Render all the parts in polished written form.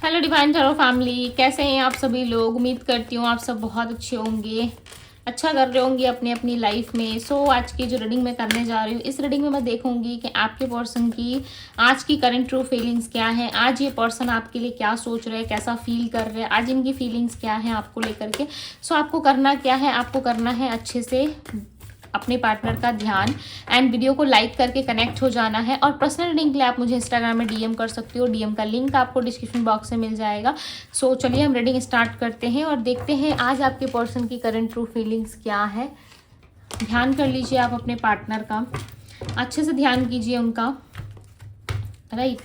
Hello divine tarot family, कैसे हैं आप सभी लोग। उम्मीद करती हूँ आप सब बहुत अच्छे होंगे, अच्छा कर रहे होंगे अपनी अपनी लाइफ में। आज की जो रीडिंग मैं करने जा रही हूँ, इस रीडिंग में मैं देखूंगी कि आपके पर्सन की आज की करंट ट्रू फीलिंग्स क्या है। आज ये पर्सन आपके लिए क्या सोच रहे हैं, कैसा फील कर रहे हैं, आज इनकी फीलिंग्स क्या है आपको लेकर के। आपको करना क्या है, आपको करना है अच्छे से अपने पार्टनर का ध्यान एंड वीडियो को लाइक करके कनेक्ट हो जाना है। और पर्सनल रीडिंग के लिए आप मुझे इंस्टाग्राम में डीएम कर सकते हो, डीएम का लिंक आपको डिस्क्रिप्शन बॉक्स में मिल जाएगा। चलिए हम रीडिंग स्टार्ट करते हैं और देखते हैं आज आपके पर्सन की करंट ट्रू फीलिंग्स क्या है। ध्यान कर लीजिए आप अपने पार्टनर का, अच्छे से ध्यान कीजिए उनका, राइट।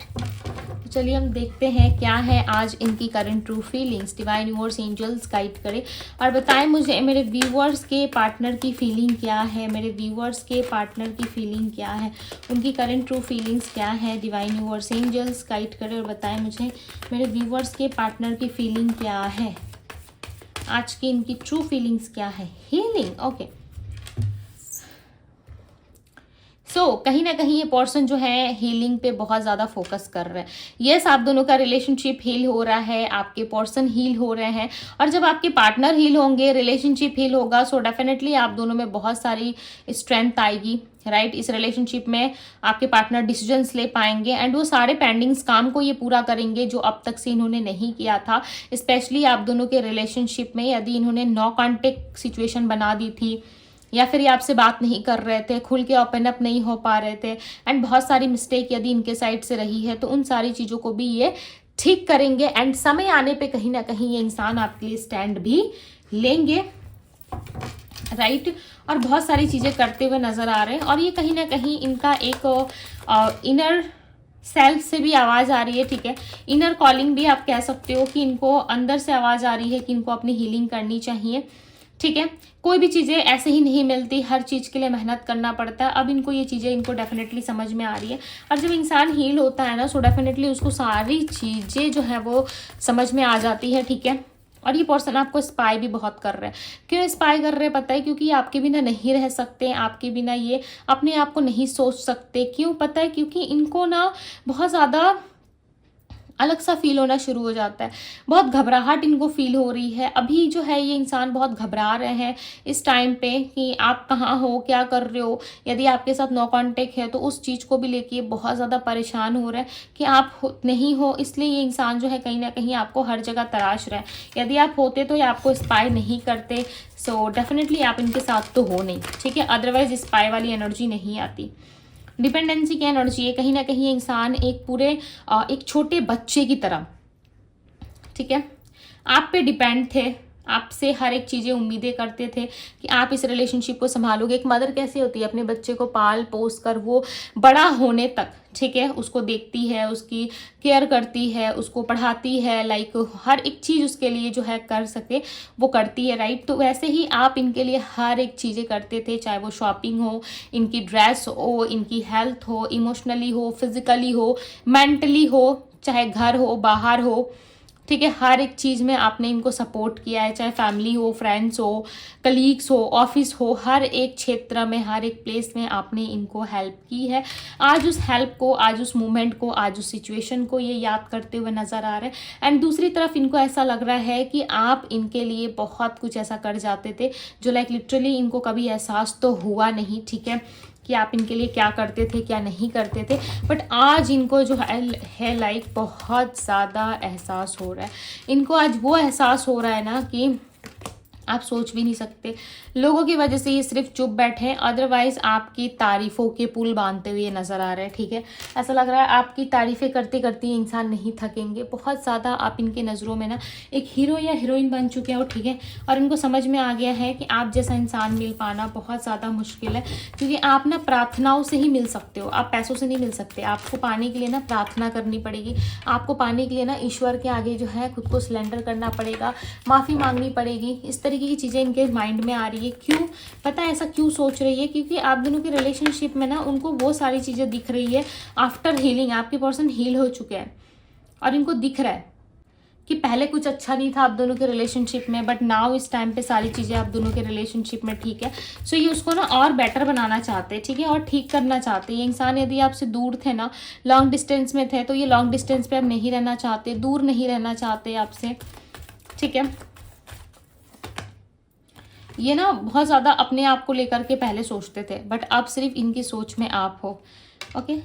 चलिए हम देखते हैं क्या है आज इनकी current true feelings. Divine universe angels guide करें और बताएं मुझे मेरे व्यूअर्स के पार्टनर की फीलिंग क्या है। मेरे व्यूअर्स के पार्टनर की फीलिंग क्या है, उनकी करंट ट्रू फीलिंग्स क्या है। डिवाइन यूनिवर्स एंजल्स गाइड करें और बताएं मुझे मेरे व्यूअर्स के पार्टनर की फीलिंग क्या है, आज की इनकी ट्रू फीलिंग्स क्या है। Healing, okay. कहीं ना कहीं ये पर्सन जो है हीलिंग पे बहुत ज़्यादा फोकस कर रहे हैं। यस, आप दोनों का रिलेशनशिप हील हो रहा है, आपके पर्सन हील हो रहे हैं और जब आपके पार्टनर हील होंगे, रिलेशनशिप हील होगा, डेफिनेटली आप दोनों में बहुत सारी स्ट्रेंथ आएगी, राइट। इस रिलेशनशिप में आपके पार्टनर डिसीजंस ले पाएंगे एंड वो सारे पेंडिंग्स काम को ये पूरा करेंगे जो अब तक से इन्होंने नहीं किया था। स्पेशली आप दोनों के रिलेशनशिप में यदि इन्होंने नो कॉन्टेक्ट सिचुएशन बना दी थी या फिर ये आपसे बात नहीं कर रहे थे, खुल के ओपन अप नहीं हो पा रहे थे एंड बहुत सारी मिस्टेक यदि इनके साइड से रही है तो उन सारी चीज़ों को भी ये ठीक करेंगे एंड समय आने पे कहीं ना कहीं ये इंसान आपके लिए स्टैंड भी लेंगे, राइट। और बहुत सारी चीज़ें करते हुए नज़र आ रहे हैं और ये कहीं ना कहीं इनका एक इनर सेल्फ से भी आवाज़ आ रही है, ठीक है। इनर कॉलिंग भी आप कह सकते हो कि इनको अंदर से आवाज़ आ रही है कि इनको अपनी हीलिंग करनी चाहिए, ठीक है। कोई भी चीज़ें ऐसे ही नहीं मिलती, हर चीज़ के लिए मेहनत करना पड़ता है। अब इनको ये चीज़ें इनको डेफिनेटली समझ में आ रही है और जब इंसान हील होता है ना डेफिनेटली उसको सारी चीज़ें जो है वो समझ में आ जाती है, ठीक है। और ये पर्सन आपको स्पाई भी बहुत कर रहे हैं। क्यों स्पाई कर रहे हैं पता है, क्योंकि ये आपके बिना नहीं रह सकते, आपके बिना ये अपने आप को नहीं सोच सकते। क्यों पता है, क्योंकि इनको ना बहुत ज़्यादा अलग सा फील होना शुरू हो जाता है, बहुत घबराहट इनको फील हो रही है। अभी जो है ये इंसान बहुत घबरा रहे हैं इस टाइम पे कि आप कहाँ हो, क्या कर रहे हो। यदि आपके साथ नो कांटेक्ट है तो उस चीज़ को भी लेके बहुत ज़्यादा परेशान हो रहे हैं कि आप नहीं हो, इसलिए ये इंसान जो है कहीं ना कहीं आपको हर जगह तलाश रहा है। यदि आप होते तो ये आपको स्पाई नहीं करते, डेफिनेटली आप इनके साथ तो हो नहीं, ठीक है। अदरवाइज स्पाई वाली एनर्जी नहीं आती। डिपेंडेंसी की एनर्जी है, कहीं ना कहीं ये इंसान एक छोटे बच्चे की तरह, ठीक है, आप पे डिपेंड थे, आपसे हर एक चीज़ें उम्मीदें करते थे कि आप इस रिलेशनशिप को संभालोगे। एक मदर कैसे होती है, अपने बच्चे को पाल पोस कर वो बड़ा होने तक, ठीक है, उसको देखती है, उसकी केयर करती है, उसको पढ़ाती है, लाइक हर एक चीज़ उसके लिए जो है कर सके वो करती है, राइट। तो वैसे ही आप इनके लिए हर एक चीज़ें करते थे, चाहे वो शॉपिंग हो, इनकी ड्रेस हो, इनकी हेल्थ हो, इमोशनली हो, फिजिकली हो, मेंटली हो, चाहे घर हो बाहर हो, ठीक है। हर एक चीज़ में आपने इनको सपोर्ट किया है, चाहे फैमिली हो, फ्रेंड्स हो, कलीग्स हो, ऑफिस हो, हर एक क्षेत्र में, हर एक प्लेस में आपने इनको हेल्प की है। आज उस हेल्प को, आज उस मोमेंट को, आज उस सिचुएशन को ये याद करते हुए नज़र आ रहे हैं एंड दूसरी तरफ इनको ऐसा लग रहा है कि आप इनके लिए बहुत कुछ ऐसा कर जाते थे जो लाइक लिटरली इनको कभी एहसास तो हुआ नहीं, ठीक है, कि आप इनके लिए क्या करते थे क्या नहीं करते थे। बट आज इनको जो है लाइक बहुत ज़्यादा एहसास हो रहा है। इनको आज वो एहसास हो रहा है ना कि आप सोच भी नहीं सकते। लोगों की वजह से ये सिर्फ चुप बैठे हैं, अदरवाइज आपकी तारीफ़ों के पुल बांधते हुए नज़र आ रहे हैं, ठीक है। ऐसा लग रहा है आपकी तारीफ़ें करते करते ये इंसान नहीं थकेंगे। बहुत ज़्यादा आप इनके नज़रों में ना एक हीरो या हीरोइन बन चुके हो, ठीक है। और इनको समझ में आ गया है कि आप जैसा इंसान मिल पाना बहुत ज़्यादा मुश्किल है, क्योंकि आप ना प्रार्थनाओं से ही मिल सकते हो, आप पैसों से नहीं मिल सकते। आपको पाने के लिए ना प्रार्थना करनी पड़ेगी, आपको पाने के लिए ना ईश्वर के आगे जो है खुद को सिलेंडर करना पड़ेगा, माफ़ी मांगनी पड़ेगी। इस तरीके की चीज़ें इनके माइंड में आ रही है। क्यों पता है ऐसा क्यों सोच रही है, क्योंकि आप दोनों के रिलेशनशिप में ना उनको वो सारी चीज़ें दिख रही है आफ्टर हीलिंग। आपके पर्सन हील हो चुके हैं और इनको दिख रहा है कि पहले कुछ अच्छा नहीं था आप दोनों के रिलेशनशिप में, बट नाउ इस टाइम पे सारी चीज़ें आप दोनों के रिलेशनशिप में ठीक है। सो ये उसको ना और बेटर बनाना चाहते हैं, ठीक है, और ठीक करना चाहते हैं। ये इंसान यदि आपसे दूर थे ना, लॉन्ग डिस्टेंस में थे, तो ये लॉन्ग डिस्टेंस पे अब नहीं रहना चाहते, दूर नहीं रहना चाहते आपसे, ठीक है। ये ना बहुत ज़्यादा अपने आप को लेकर के पहले सोचते थे, बट अब सिर्फ इनकी सोच में आप हो, ओके।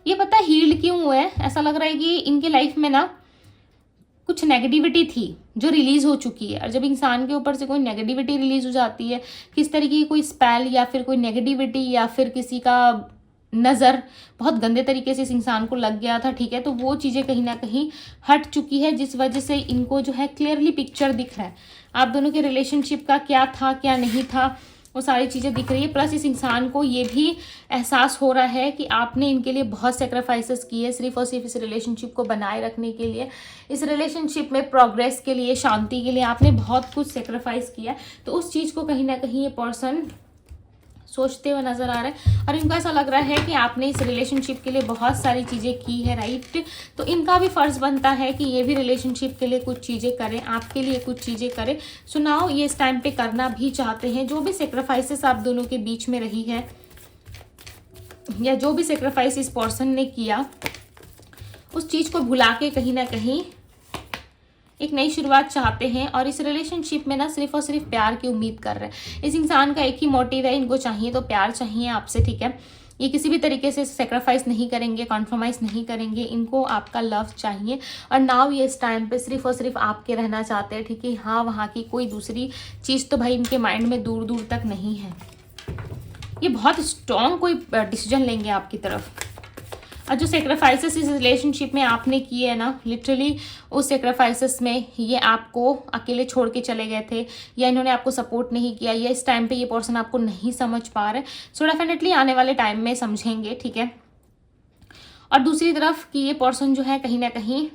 ये पता है हील्ड क्यों हुआ है? ऐसा लग रहा है कि इनके लाइफ में ना कुछ नेगेटिविटी थी जो रिलीज हो चुकी है, और जब इंसान के ऊपर से कोई नेगेटिविटी रिलीज हो जाती है, किस तरीके की कोई स्पेल या फिर कोई नेगेटिविटी या फिर किसी का नज़र बहुत गंदे तरीके से इस इंसान को लग गया था, ठीक है, तो वो चीज़ें कहीं ना कहीं हट चुकी है, जिस वजह से इनको जो है क्लियरली पिक्चर दिख रहा है आप दोनों के रिलेशनशिप का, क्या था क्या नहीं था, वो सारी चीज़ें दिख रही है। प्लस इस इंसान को ये भी एहसास हो रहा है कि आपने इनके लिए बहुत सेक्रीफाइसेस किए, सिर्फ और सिर्फ इस रिलेशनशिप को बनाए रखने के लिए, इस रिलेशनशिप में प्रोग्रेस के लिए, शांति के लिए आपने बहुत कुछ सेक्रीफाइस किया। तो उस चीज़ को कहीं ना कहीं ये पर्सन सोचते हुए नजर आ रहा है, और इनको ऐसा लग रहा है कि आपने इस रिलेशनशिप के लिए बहुत सारी चीज़ें की है, राइट। तो इनका भी फर्ज बनता है कि ये भी रिलेशनशिप के लिए कुछ चीज़ें करें, आपके लिए कुछ चीज़ें करें। सो नाउ ये इस टाइम पे करना भी चाहते हैं। जो भी सेक्रीफाइसेस आप दोनों के बीच में रही है, या जो भी सेक्रीफाइस इस पर्सन ने किया, उस चीज़ को भुला के कहीं ना कहीं एक नई शुरुआत चाहते हैं, और इस रिलेशनशिप में ना सिर्फ और सिर्फ प्यार की उम्मीद कर रहे हैं। इस इंसान का एक ही मोटिव है, इनको चाहिए तो प्यार चाहिए आपसे, ठीक है। ये किसी भी तरीके से सेक्रीफाइस नहीं करेंगे, कॉम्प्रोमाइज़ नहीं करेंगे, इनको आपका लव चाहिए। और नाउ ये इस टाइम पे सिर्फ और सिर्फ आपके रहना चाहते हैं, ठीक है। हाँ, वहाँ की कोई दूसरी चीज़ तो भाई इनके माइंड में दूर दूर तक नहीं है। ये बहुत स्ट्रॉन्ग कोई डिसीजन लेंगे आपकी तरफ। और जो सेक्रीफाइसेस इस रिलेशनशिप में आपने किए हैं ना, लिटरली उस सेक्रीफाइसेस में ये आपको अकेले छोड़ के चले गए थे, या इन्होंने आपको सपोर्ट नहीं किया, या इस टाइम पे ये पर्सन आपको नहीं समझ पा रहे। सो डेफिनेटली आने वाले टाइम में समझेंगे, ठीक है। और दूसरी तरफ कि ये पर्सन जो है कहीं ना कहीं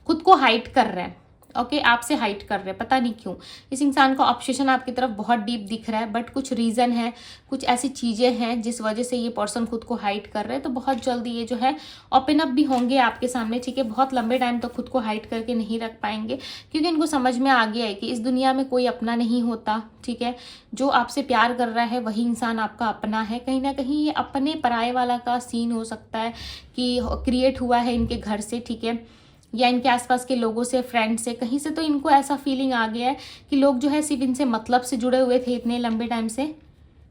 खुद को हाइड कर रहे हैं, ओके, आपसे हाइड कर रहे हैं, पता नहीं क्यों। इस इंसान का ऑब्सेशन आपकी तरफ बहुत डीप दिख रहा है, बट कुछ रीज़न है, कुछ ऐसी चीज़ें हैं जिस वजह से ये पर्सन खुद को हाइड कर रहे हैं। तो बहुत जल्दी ये जो है ओपन अप भी होंगे आपके सामने, ठीक है। बहुत लंबे टाइम तक खुद को हाइड करके नहीं रख पाएंगे, क्योंकि इनको समझ में आ गया है कि इस दुनिया में कोई अपना नहीं होता, ठीक है। जो आपसे प्यार कर रहा है वही इंसान आपका अपना है। कहीं ना कहीं ये अपने पराये वाला का सीन हो सकता है कि क्रिएट हुआ है इनके घर से, ठीक है, या इनके आसपास के लोगों से, फ्रेंड से, कहीं से। तो इनको ऐसा फीलिंग आ गया है कि लोग जो है सिर्फ इनसे मतलब से जुड़े हुए थे इतने लंबे टाइम से,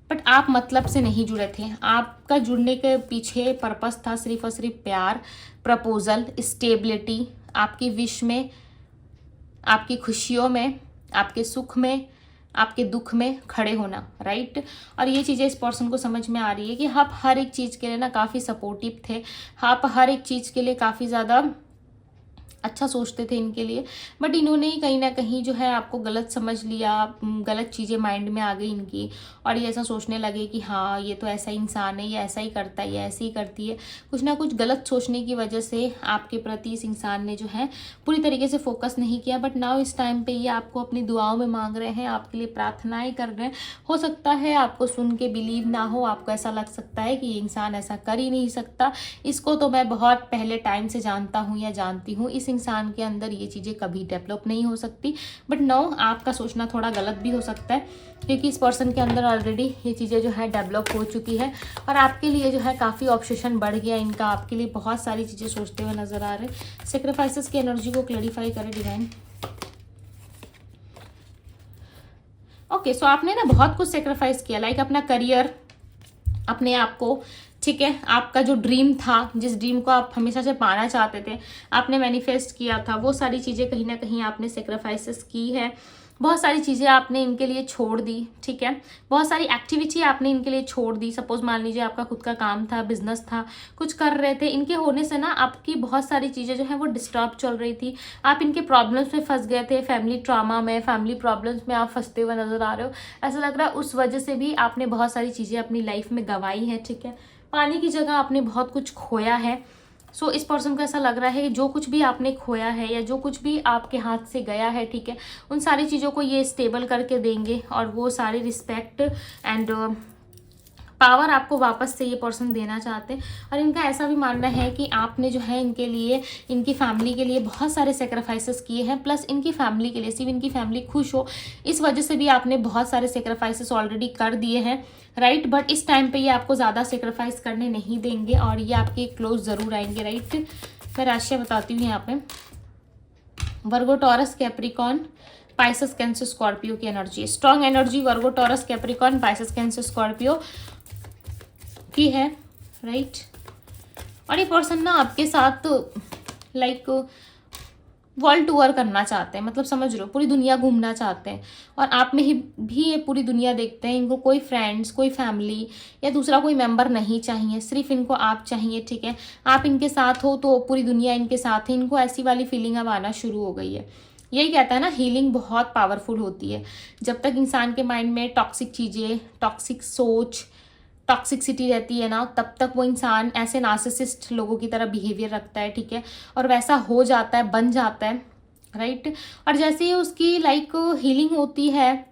बट आप मतलब से नहीं जुड़े थे। आपका जुड़ने के पीछे पर्पस था सिर्फ और सिर्फ प्यार, प्रपोजल, स्टेबिलिटी, आपकी विश में, आपकी खुशियों में, आपके सुख में, आपके दुख में खड़े होना, राइट। और ये चीज़ें इस पर्सन को समझ में आ रही है कि आप हर एक चीज़ के लिए ना काफ़ी सपोर्टिव थे, आप हर एक चीज़ के लिए काफ़ी ज़्यादा अच्छा सोचते थे इनके लिए, बट इन्होंने ही कहीं ना कहीं जो है आपको गलत समझ लिया, गलत चीज़ें माइंड में आ गई इनकी, और ये ऐसा सोचने लगे कि हाँ ये तो ऐसा इंसान है, ये ऐसा ही करता है, ये ऐसे ही करती है। कुछ ना कुछ गलत सोचने की वजह से आपके प्रति इस इंसान ने जो है पूरी तरीके से फोकस नहीं किया, बट नाउ इस टाइम पे ये आपको अपनी दुआओं में मांग रहे हैं, आपके लिए प्रार्थनाएं कर रहे हैं। हो सकता है आपको सुन के बिलीव ना हो, आपको ऐसा लग सकता है कि ये इंसान ऐसा कर ही नहीं सकता, इसको तो मैं बहुत पहले टाइम से जानता हूँ या जानती हूँ, इस इंसान के अंदर ये चीज़ें कभी डेवलप नहीं हो सकती। बट नो, आपका सोचना थोड़ा गलत भी हो सकता है, क्योंकि इस पर्सन के अंदर ऑलरेडी ये चीज़ें जो है डेवलप हो चुकी है, और आपके लिए जो है काफ़ी ऑब्सेशन बढ़ गया इनका, आपके लिए बहुत सारी चीज़ें सोचते हुए नजर आ रहे हैं। सेक्रीफाइसेस की एनर्जी को क्लैरिफाई करें डिवाइन। ओके, सो आपने ना बहुत कुछ सेक्रीफाइस किया, लाइक अपना करियर, अपने आप को, ठीक है, आपका जो ड्रीम था, जिस ड्रीम को आप हमेशा से पाना चाहते थे, आपने मैनिफेस्ट किया था, वो सारी चीज़ें कहीं ना कहीं आपने सेक्रीफाइसेस की है। बहुत सारी चीज़ें आपने इनके लिए छोड़ दी, ठीक है, बहुत सारी एक्टिविटी आपने इनके लिए छोड़ दी। सपोज मान लीजिए आपका खुद का काम था, बिजनेस था, कुछ कर रहे थे, इनके होने से ना आपकी बहुत सारी चीज़ें जो है वो डिस्टर्ब चल रही थी, आप इनके प्रॉब्लम्स में फंस गए थे, फैमिली ट्रामा में, फैमिली प्रॉब्लम्स में आप फंसते हुए नजर आ रहे हो। ऐसा लग रहा है उस वजह से भी आपने बहुत सारी चीज़ें अपनी लाइफ में गंवाई है, ठीक है, पाने की जगह आपने बहुत कुछ खोया है। सो इस पर्सन को ऐसा लग रहा है कि जो कुछ भी आपने खोया है या जो कुछ भी आपके हाथ से गया है, ठीक है, उन सारी चीज़ों को ये स्टेबल करके देंगे, और वो सारी रिस्पेक्ट एंड पावर आपको वापस से ये पर्सन देना चाहते हैं। और इनका ऐसा भी मानना है कि आपने जो है इनके लिए, इनकी फैमिली के लिए बहुत सारे सेक्रीफाइसेस किए हैं, प्लस इनकी फैमिली के लिए, सिर्फ इनकी फैमिली खुश हो इस वजह से भी आपने बहुत सारे सेक्रीफाइसेस ऑलरेडी कर दिए हैं, राइट। बट इस टाइम पे ये आपको ज़्यादा सेक्रीफाइस करने नहीं देंगे और ये आपके क्लोज ज़रूर आएंगे, राइट। मैं राशियाँ बताती हूँ यहाँ पे। Virgo, Taurus, Capricorn, Pisces, Cancer, Scorpio की energy, strong energy Virgo, Taurus, Capricorn, Pisces, Cancer, Scorpio की है, राइट। और ये पर्सन ना आपके साथ लाइक वर्ल्ड टूर करना चाहते हैं, मतलब समझ लो पूरी दुनिया घूमना चाहते हैं और आप में ही भी ये पूरी दुनिया देखते हैं। इनको कोई फ्रेंड्स, कोई फैमिली या दूसरा कोई मेंबर नहीं चाहिए, सिर्फ इनको आप चाहिए, ठीक है। आप इनके साथ हो तो पूरी दुनिया इनके साथ है। इनको ऐसी वाली फीलिंग अब आना शुरू हो गई है। यही कहता है ना, हीलिंग बहुत पावरफुल होती है। जब तक इंसान के माइंड में टॉक्सिक चीज़ें, टॉक्सिक सोच, टॉक्सिसिटी रहती है ना, तब तक वो इंसान ऐसे नार्सिसिस्ट लोगों की तरह बिहेवियर रखता है, ठीक है। और वैसा हो जाता है, बन जाता है, राइट। और जैसे ही उसकी लाइक हीलिंग होती है,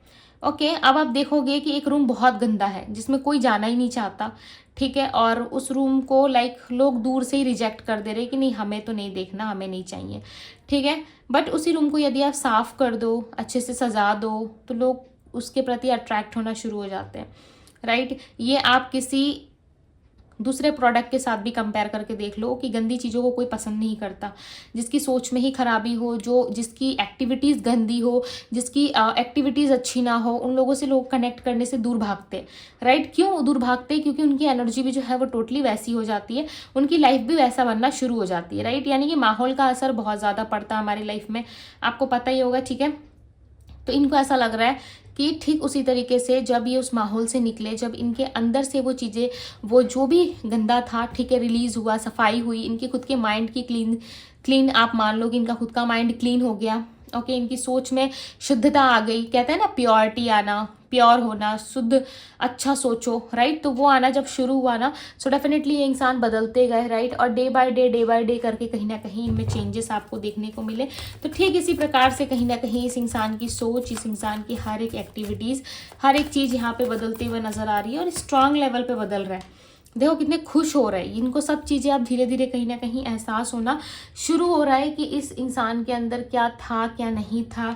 ओके, अब आप देखोगे कि एक रूम बहुत गंदा है जिसमें कोई जाना ही नहीं चाहता, ठीक है। और उस रूम को लाइक लोग दूर से ही रिजेक्ट कर दे रहे कि नहीं, हमें तो नहीं देखना, हमें नहीं चाहिए, ठीक है। बट उसी रूम को यदि आप साफ कर दो, अच्छे से सजा दो, तो लोग उसके प्रति अट्रैक्ट होना शुरू हो जाते हैं, राइट। ये आप किसी दूसरे प्रोडक्ट के साथ भी कंपेयर करके देख लो कि गंदी चीज़ों को कोई पसंद नहीं करता। जिसकी सोच में ही खराबी हो, जिसकी एक्टिविटीज़ गंदी हो, जिसकी एक्टिविटीज़ अच्छी ना हो, उन लोगों से लोग कनेक्ट करने से दूर भागते, राइट। क्यों दूर भागते? क्योंकि उनकी एनर्जी भी जो है वो टोटली वैसी हो जाती है, उनकी लाइफ भी वैसा बनना शुरू हो जाती है, राइट। यानी कि माहौल का असर बहुत ज़्यादा पड़ता है हमारी लाइफ में, आपको पता ही होगा, ठीक है। तो इनको ऐसा लग रहा है कि ठीक उसी तरीके से जब ये उस माहौल से निकले, जब इनके अंदर से वो चीज़ें, वो जो भी गंदा था, ठीक है, रिलीज़ हुआ, सफाई हुई, इनके खुद के माइंड की क्लीन आप मान लो कि इनका खुद का माइंड क्लीन हो गया, ओके। इनकी सोच में शुद्धता आ गई, कहते हैं ना प्योरिटी आना, प्योर होना, शुद्ध, अच्छा सोचो, राइट। तो वो आना जब शुरू हुआ ना, सो डेफिनेटली ये इंसान बदलते गए, राइट। और डे बाय डे करके कहीं ना कहीं इनमें चेंजेस आपको देखने को मिले। तो ठीक इसी प्रकार से कहीं ना कहीं इस इंसान की सोच, इस इंसान की हर एक एक्टिविटीज़, हर एक चीज़ यहाँ पे बदलते हुए नजर आ रही है और स्ट्रांग लेवल पे बदल रहा है। देखो कितने खुश हो रहे हैं, इनको सब चीज़ें अब धीरे धीरे कहीं ना कहीं एहसास होना शुरू हो रहा है कि इस इंसान के अंदर क्या था, क्या नहीं था,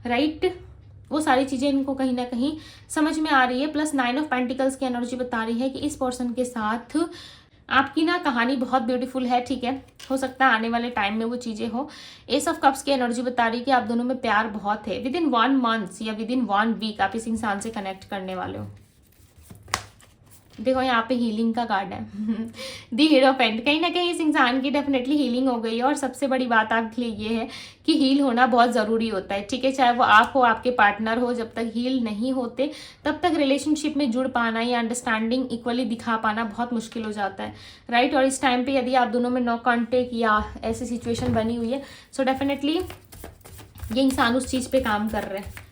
राइट। वो सारी चीज़ें इनको कहीं ना कहीं समझ में आ रही है। प्लस 9 ऑफ पेंटिकल्स की एनर्जी बता रही है कि इस पर्सन के साथ आपकी ना कहानी बहुत ब्यूटीफुल है, ठीक है। हो सकता है आने वाले टाइम में वो चीज़ें हो। एस ऑफ कप्स की एनर्जी बता रही है कि आप दोनों में प्यार बहुत है। विद इन 1 मंथ या विद इन 1 वीक आप इस इंसान से कनेक्ट करने वाले हो। देखो यहाँ पे हीलिंग का कार्ड है दी हीरो पेंट। कहीं ना कहीं इस इंसान की डेफिनेटली हीलिंग हो गई है। और सबसे बड़ी बात आपके लिए ये है कि हील होना बहुत ज़रूरी होता है, ठीक है। चाहे वो आप हो, आपके पार्टनर हो, जब तक हील नहीं होते तब तक रिलेशनशिप में जुड़ पाना या अंडरस्टैंडिंग इक्वली दिखा पाना बहुत मुश्किल हो जाता है, राइट। और इस टाइम पे यदि आप दोनों में नो कॉन्टेक्ट या ऐसी सिचुएशन बनी हुई है, सो डेफिनेटली ये इंसान उस चीज़ पे काम कर रहे हैं।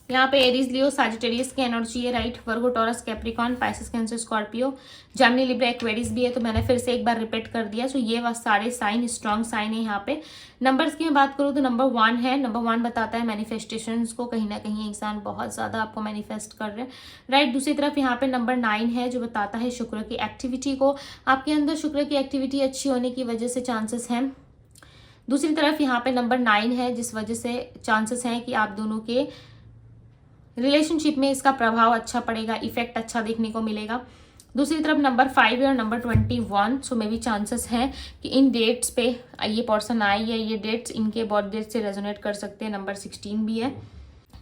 यहाँ पे एरीज, लियो, सजिटेरियस की एनर्जी है, right. Virgo, Taurus, Capricorn, Pisces, Cancer, Scorpio, Gemini, Libra, Aquarius भी है। तो मैंने फिर से एक बार रिपीट कर दिया। सो ये सारे साइन स्ट्रॉन्ग साइन है यहाँ पे। नंबर्स की मैं बात करूँ तो नंबर 1 है। नंबर 1 बताता है मैनिफेस्टेशंस को, कहीं ना कहीं इंसान बहुत ज़्यादा आपको मैनिफेस्ट कर रहे हैं, राइट। दूसरी तरफ यहाँ पे नंबर 9 है जो बताता है शुक्र की एक्टिविटी को। आपके अंदर शुक्र की एक्टिविटी अच्छी होने की वजह से चांसेस हैं। दूसरी तरफ यहाँ पे नंबर 9 है जिस वजह से चांसेस हैं कि आप दोनों के रिलेशनशिप में इसका प्रभाव अच्छा पड़ेगा, इफेक्ट अच्छा देखने को मिलेगा। दूसरी तरफ नंबर 5 है और नंबर 21। सो मे भी चांसेस हैं कि इन डेट्स पे ये पर्सन आए या ये डेट्स इनके बर्थ डेट से रेजोनेट कर सकते हैं। नंबर 16 भी है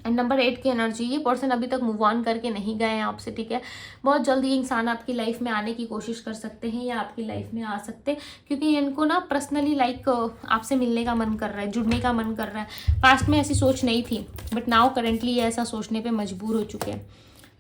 एंड नंबर 8 की एनर्जी। ये पर्सन अभी तक मूव ऑन करके नहीं गए हैं आपसे, ठीक है। बहुत जल्दी ये इंसान आपकी लाइफ में आने की कोशिश कर सकते हैं या आपकी लाइफ में आ सकते हैं, क्योंकि इनको ना पर्सनली लाइक आपसे मिलने का मन कर रहा है, जुड़ने का मन कर रहा है। पास्ट में ऐसी सोच नहीं थी बट नाउ करेंटली ये ऐसा सोचने पे मजबूर हो चुके हैं,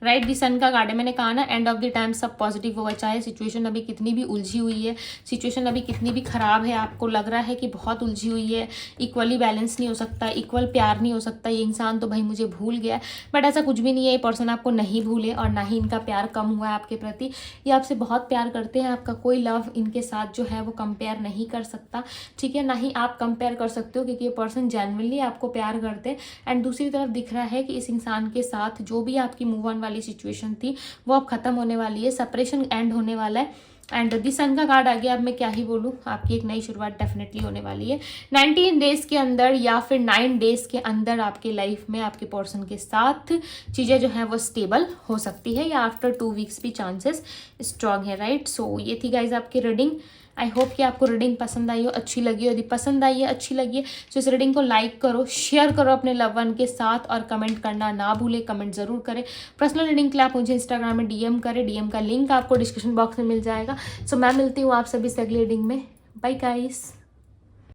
राइट। दी सन का कार्ड है, मैंने कहा ना एंड ऑफ द टाइम सब पॉजिटिव होगा, चाहे सिचुएशन अभी कितनी भी उलझी हुई है, सिचुएशन अभी कितनी भी खराब है, आपको लग रहा है कि बहुत उलझी हुई है, इक्वली बैलेंस नहीं हो सकता, इक्वल प्यार नहीं हो सकता, ये इंसान तो भाई मुझे भूल गया है, बट ऐसा कुछ भी नहीं है। ये पर्सन आपको नहीं भूले और ना ही इनका प्यार कम हुआ है आपके प्रति। ये आपसे बहुत प्यार करते हैं, आपका कोई लव इनके साथ जो है वो कंपेयर नहीं कर सकता, ठीक है, ना ही आप कंपेयर कर सकते हो, क्योंकि ये पर्सन जेन्युइनली आपको प्यार करते हैं। एंड दूसरी तरफ दिख रहा है कि इस इंसान के साथ जो भी आपकी मूव ऑन वाली सिचुएशन थी वो अब खत्म होने वाली है, सेपरेशन एंड होने वाला है। एंड द सन का कार्ड आ गया, अब मैं क्या ही बोलूँ, आपकी एक नई शुरुआत डेफिनेटली होने वाली है 19 डेज के अंदर या फिर 9 डेज के अंदर। आपके लाइफ में आपके पर्सन के साथ चीज़ें जो है वो स्टेबल हो सकती है, या आफ्टर 2 वीक्स भी चांसेस स्ट्रांग है, राइट। सो ये थी गाइज आपकी रीडिंग। आई होप कि आपको रीडिंग पसंद आई हो, अच्छी लगी हो। यदि पसंद आई है, अच्छी लगी है, तो इस रीडिंग को लाइक करो, शेयर करो अपने लव वन के साथ, और कमेंट करना ना भूले, कमेंट ज़रूर करें। पर्सनल रीडिंग के लिए आप मुझे इंस्टाग्राम में DM करें, DM का लिंक आपको डिस्क्रिप्शन बॉक्स में मिल जाएगा। सो मैं मिलती हूँ आप सभी से अगली रीडिंग में। Bye guys.